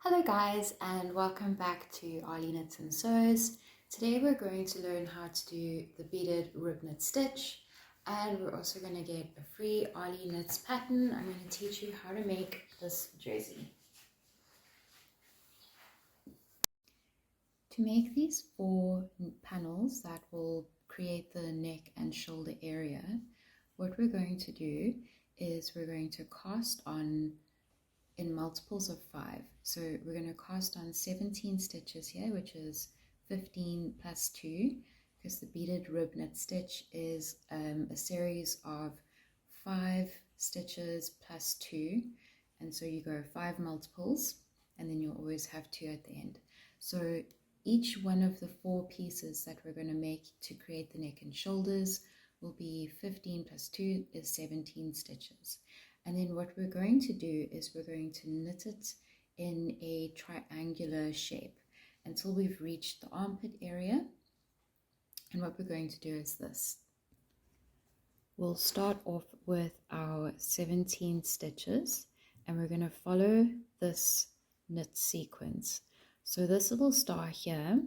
Hello guys, and welcome back to ARLY KNITS and Sews. Today we're going to learn how to do the beaded rib knit stitch, and we're also going to get a free ARLY KNITS pattern. I'm going to teach you how to make this jersey. To make these 4 panels that will create the neck and shoulder area, what we're going to do is we're going to cast on in multiples of 5. So we're going to cast on 17 stitches here, which is 15 plus 2, because the beaded rib knit stitch is a series of 5 stitches plus 2, and so you go 5 multiples, and then you'll always have 2 at the end. So each one of the 4 pieces that we're going to make to create the neck and shoulders will be 15 plus 2 is 17 stitches. And then what we're going to do is we're going to knit it in a triangular shape until we've reached the armpit area. And what we're going to do is this. We'll start off with our 17 stitches, and we're going to follow this knit sequence. So this little star here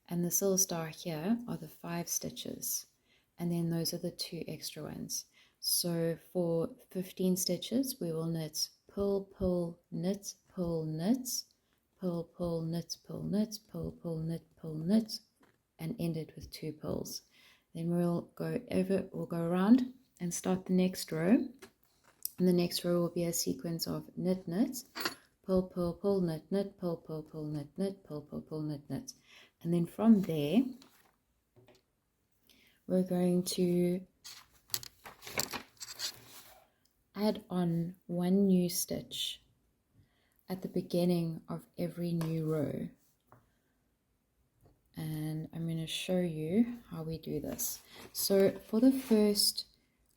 and this little star here are the 5 stitches, and then those are the 2 extra ones. So for 15 stitches, we will knit, pull, pull, knit, pull, knit, pull, pull, knit, pull, knit, pull, pull, knit, pull, knit, and end it with 2 pulls. Then we'll go around and start the next row. And the next row will be a sequence of knit, knit, pull, pull, pull, knit, knit, pull, pull, pull, knit, knit, pull, pull, pull, knit, knit. And then from there, we're going to add on 1 new stitch at the beginning of every new row, and I'm going to show you how we do this. So for the first,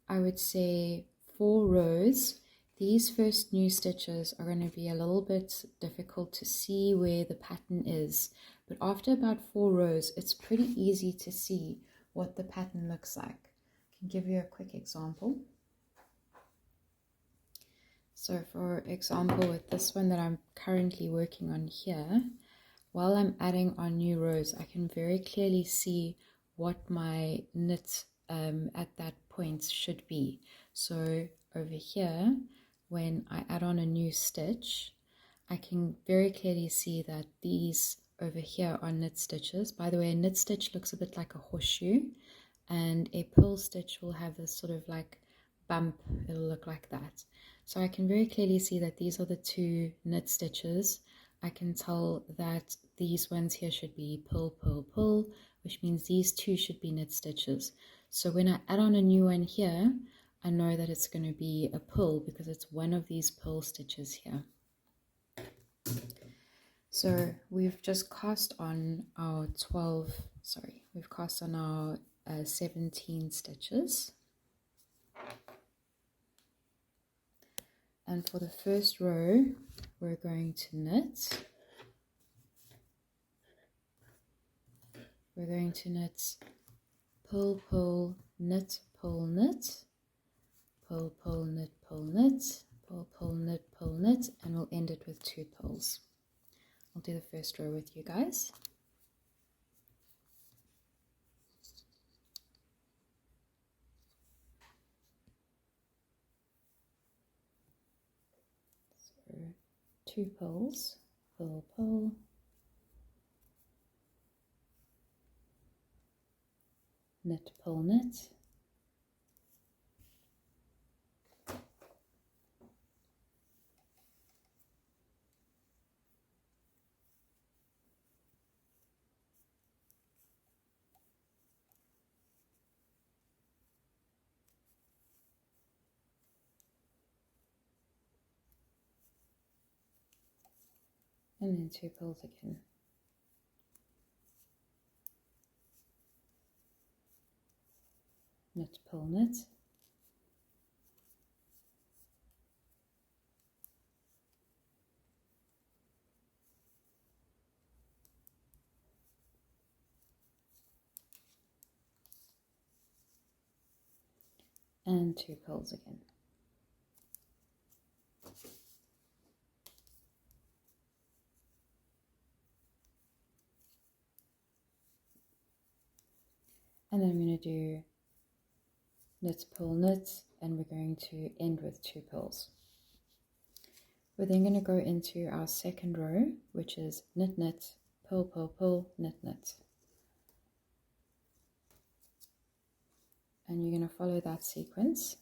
I would say 4 rows, these first new stitches are going to be a little bit difficult to see where the pattern is, but after about 4 rows it's pretty easy to see what the pattern looks like. I can give you a quick example. So for example, with this one that I'm currently working on here, while I'm adding on new rows, I can very clearly see what my knit at that point should be. So over here, when I add on a new stitch, I can very clearly see that these over here are knit stitches. By the way, a knit stitch looks a bit like a horseshoe, and a purl stitch will have this sort of like bump. It'll look like that. So I can very clearly see that these are the 2 knit stitches. I can tell that these ones here should be pull, pull, pull, which means these 2 should be knit stitches. So when I add on a new one here, I know that it's going to be a pull because it's one of these pull stitches here. So we've just cast on our 17 stitches. And for the first row, we're going to knit. We're going to knit, pull, pull, knit, pull, knit, pull, pull, knit, pull, knit, pull, pull, knit, pull, knit, and we'll end it with 2 pulls. I'll do the first row with you guys. So 2 pulls, pull, pull, knit, pull, knit, and then 2 pulls again. Knit, pull, knit, and 2 pulls again. And then I'm going to do knit, pull, knit, and we're going to end with 2 pulls. We're then going to go into our second row, which is knit, knit, pull, pull, pull, knit, knit. And you're going to follow that sequence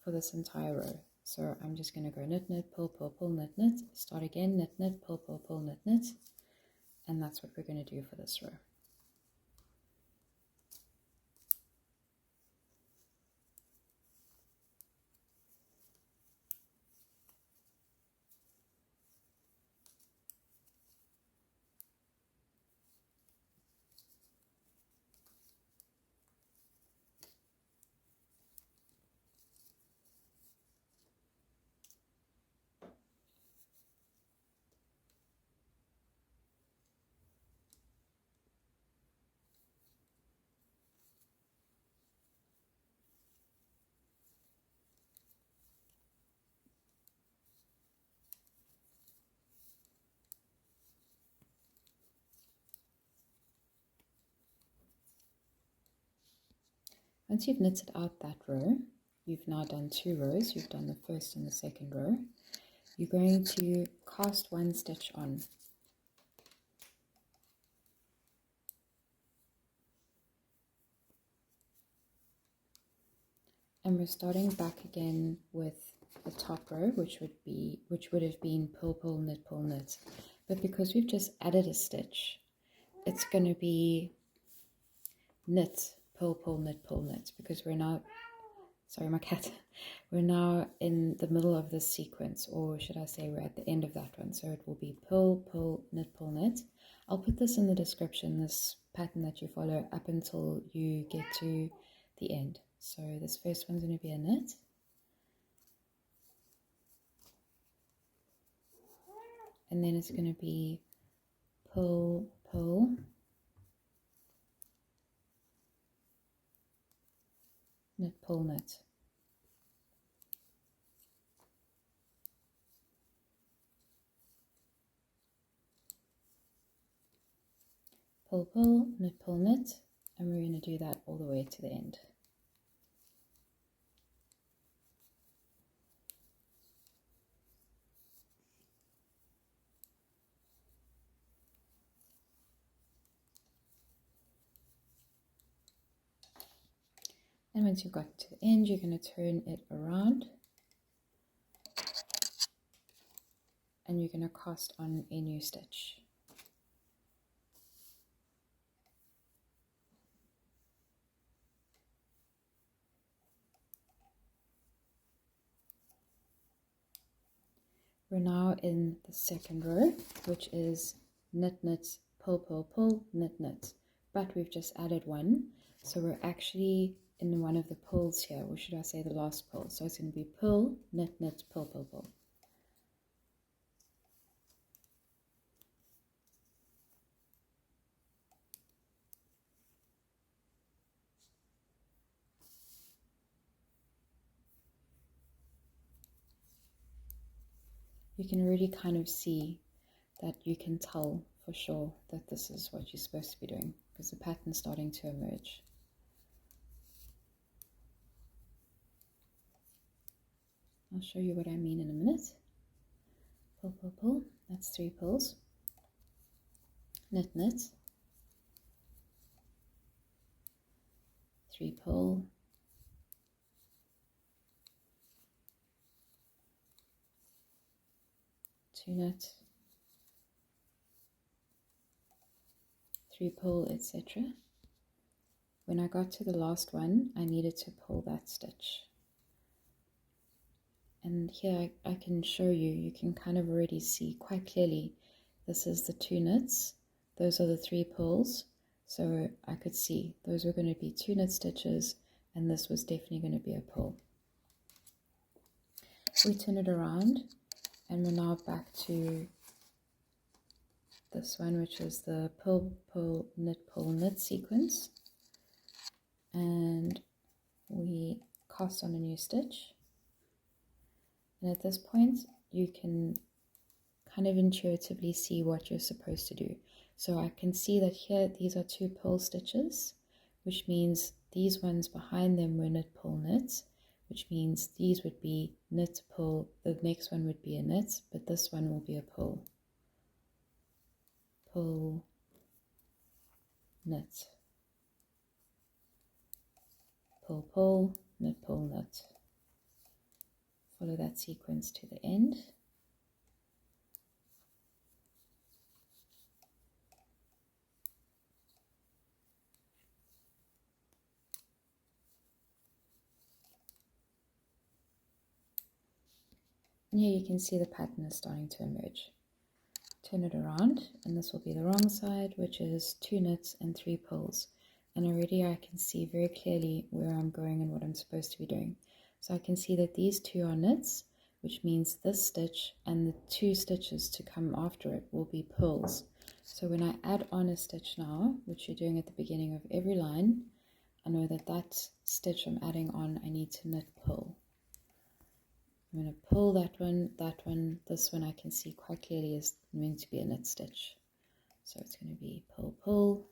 for this entire row. So I'm just going to go knit, knit, pull, pull, pull, knit, knit, start again, knit, knit, pull, pull, pull, knit, knit, and that's what we're going to do for this row. Once you've knitted out that row, you've now done 2 rows, you've done the first and the second row. You're going to cast 1 stitch on. And we're starting back again with the top row, which would have been pull, pull, knit, pull, knit. But because we've just added a stitch, it's going to be knit, pull, pull, knit, pull, knit, because we're now, sorry my cat, we're now in the middle of this sequence, or should I say we're at the end of that one. So it will be pull, pull, knit, pull, knit. I'll put this in the description, this pattern that you follow up until you get to the end. So this first one's going to be a knit. And then it's going to be pull, pull, knit, pull, knit. Pull, pull, knit, pull, knit, and we're going to do that all the way to the end. And once you've got to the end, you're going to turn it around and you're going to cast on a new stitch. We're now in the second row, which is knit, knit, pull, pull, pull, knit, knit. But we've just added 1, so we're actually in one of the pulls here, or should I say the last pull. So it's going to be pull, knit, knit, pull, pull, pull. You can really kind of see that you can tell for sure that this is what you're supposed to be doing, because the pattern's starting to emerge. I'll show you what I mean in a minute. Pull, pull, pull, that's 3 pulls. Knit, knit, 3 pull, 2 knit, 3 pull, etc. When I got to the last one, I needed to pull that stitch. And here I can show you, you can kind of already see quite clearly, this is the 2 knits, those are the 3 pulls, so I could see those were going to be 2 knit stitches, and this was definitely going to be a pull. We turn it around, and we're now back to this one, which is the pull, pull, knit sequence, and we cast on a new stitch. And at this point, you can kind of intuitively see what you're supposed to do. So I can see that here, these are 2 pull stitches. which means these ones behind them were knit, pull, knit, which means these would be knit, pull, the next one would be a knit, but this one will be a pull. Pull, knit, pull, pull, knit, pull, knit. Follow that sequence to the end. And here you can see the pattern is starting to emerge. Turn it around, and this will be the wrong side, which is 2 knits and 3 pulls. And already I can see very clearly where I'm going and what I'm supposed to be doing. So I can see that these 2 are knits, which means this stitch and the 2 stitches to come after it will be pulls. So when I add on a stitch now, which you're doing at the beginning of every line, I know that that stitch I'm adding on, I need to knit, pull. I'm going to pull that one, this one I can see quite clearly is meant to be a knit stitch. So it's going to be pull, pull,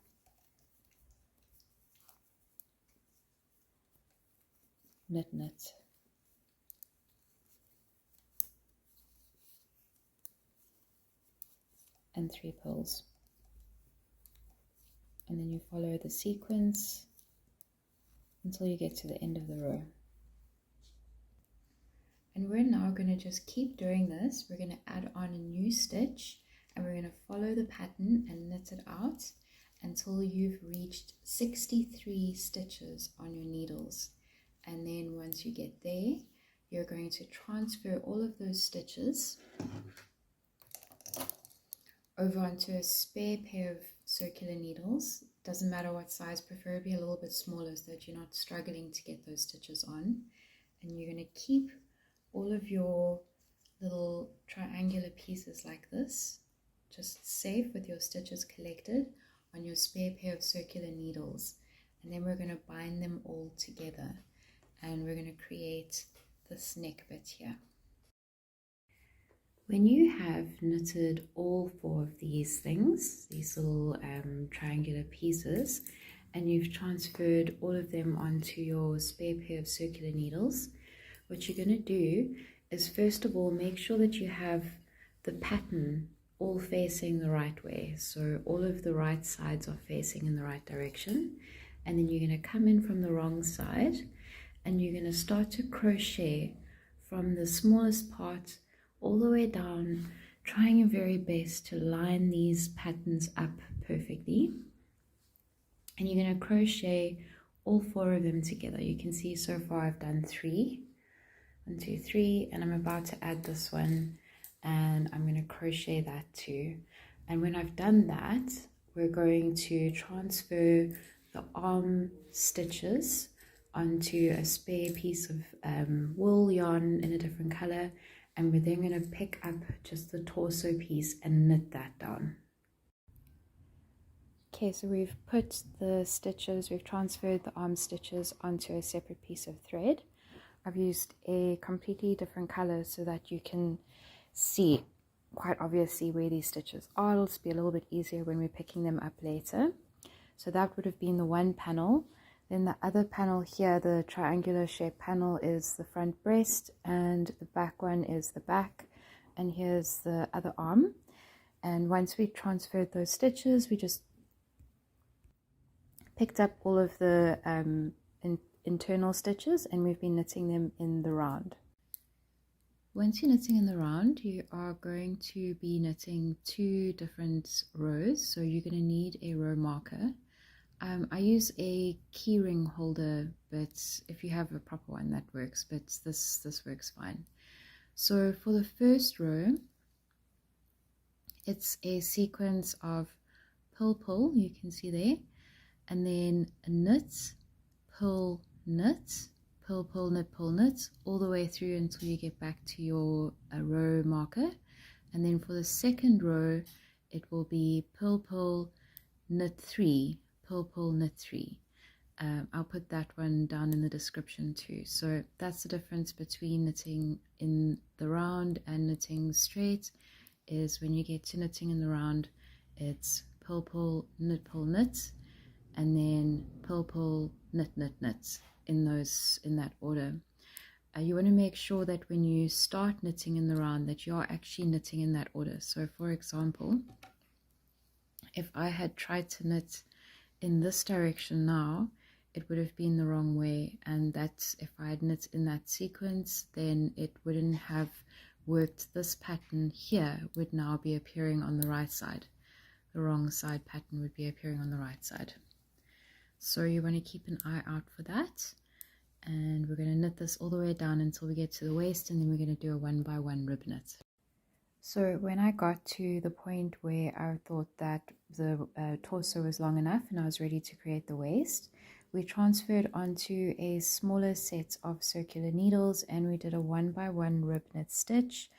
knit, knit, and 3 pulls. And then you follow the sequence until you get to the end of the row. And we're now going to just keep doing this. We're going to add on a new stitch, and we're going to follow the pattern and knit it out until you've reached 63 stitches on your needles. And then once you get there, you're going to transfer all of those stitches over onto a spare pair of circular needles. Doesn't matter what size, preferably a little bit smaller so that you're not struggling to get those stitches on. And you're going to keep all of your little triangular pieces like this, just safe with your stitches collected on your spare pair of circular needles. And then we're going to bind them all together, and we're going to create this neck bit here. When you have knitted all 4 of these things, these little triangular pieces, and you've transferred all of them onto your spare pair of circular needles, what you're going to do is first of all make sure that you have the pattern all facing the right way. So all of the right sides are facing in the right direction. And then you're going to come in from the wrong side, and you're going to start to crochet from the smallest part all the way down, trying your very best to line these patterns up perfectly. And you're going to crochet all 4 of them together. You can see so far I've done 3. 1, 2, 3, and I'm about to add this one, and I'm going to crochet that too. And when I've done that, we're going to transfer the arm stitches onto a spare piece of wool yarn in a different color, and we're then going to pick up just the torso piece and knit that down. Okay, so we've put the stitches, we've transferred the arm stitches onto a separate piece of thread. I've used a completely different color so that you can see quite obviously where these stitches are. It'll be a little bit easier when we're picking them up later. So that would have been the one panel. Then the other panel here, the triangular shaped panel, is the front breast, and the back one is the back, and here's the other arm. And once we transferred those stitches, we just picked up all of the internal stitches, and we've been knitting them in the round. Once you're knitting in the round, you are going to be knitting 2 different rows, so you're going to need a row marker. I use a keyring holder, but if you have a proper one that works, but this works fine. So for the first row, it's a sequence of pull, pull, you can see there, and then a knit, pull, knit, pull, pull, knit, pull, knit, all the way through until you get back to your row marker. And then for the second row, it will be pull, pull, knit 3, pull, pull, knit 3. I'll put that one down in the description too. So that's the difference between knitting in the round and knitting straight, is when you get to knitting in the round, it's pull, pull, knit, pull, knit. and then pull, pull, knit, knit, knit in that order. You want to make sure that when you start knitting in the round that you are actually knitting in that order. So for example, if I had tried to knit in this direction now, it would have been the wrong way, and that's if I had knit in that sequence, then it wouldn't have worked. This pattern here would now be appearing on the right side. The wrong side pattern would be appearing on the right side. So you want to keep an eye out for that. And we're going to knit this all the way down until we get to the waist, and then we're going to do a 1x1 rib knit. So when I got to the point where I thought that the torso was long enough and I was ready to create the waist, we transferred onto a smaller set of circular needles and we did a 1x1 rib knit stitch.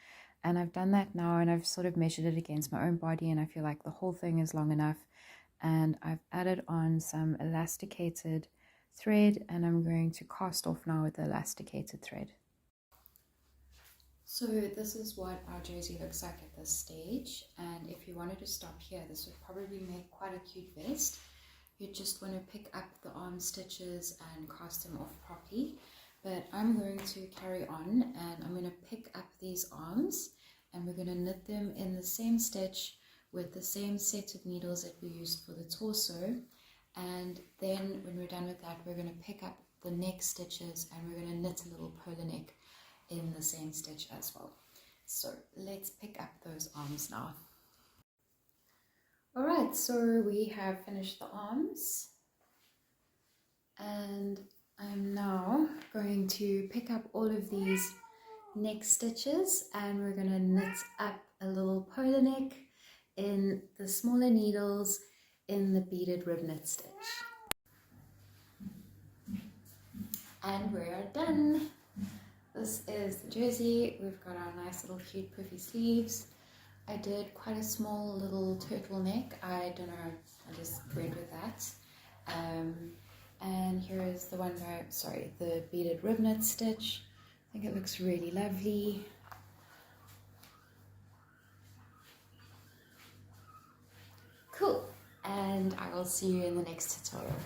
And I've done that now, and I've sort of measured it against my own body, and I feel like the whole thing is long enough. And I've added on some elasticated thread, and I'm going to cast off now with the elasticated thread. So this is what our jersey looks like at this stage, and if you wanted to stop here, this would probably make quite a cute vest. You just want to pick up the arm stitches and cast them off properly. But I'm going to carry on, and I'm going to pick up these arms and we're going to knit them in the same stitch with the same set of needles that we used for the torso. And then when we're done with that, we're going to pick up the neck stitches and we're going to knit a little polar neck in the same stitch as well. So let's pick up those arms now. Alright, so we have finished the arms, and I'm now going to pick up all of these neck stitches and we're going to knit up a little polar neck in the smaller needles in the beaded rib knit stitch. And we're done. This is the jersey. We've got our nice little cute puffy sleeves. I did quite a small little turtleneck. I don't know, I just went with that. And here is the the beaded rib knit stitch. I think it looks really lovely. Cool. And I will see you in the next tutorial.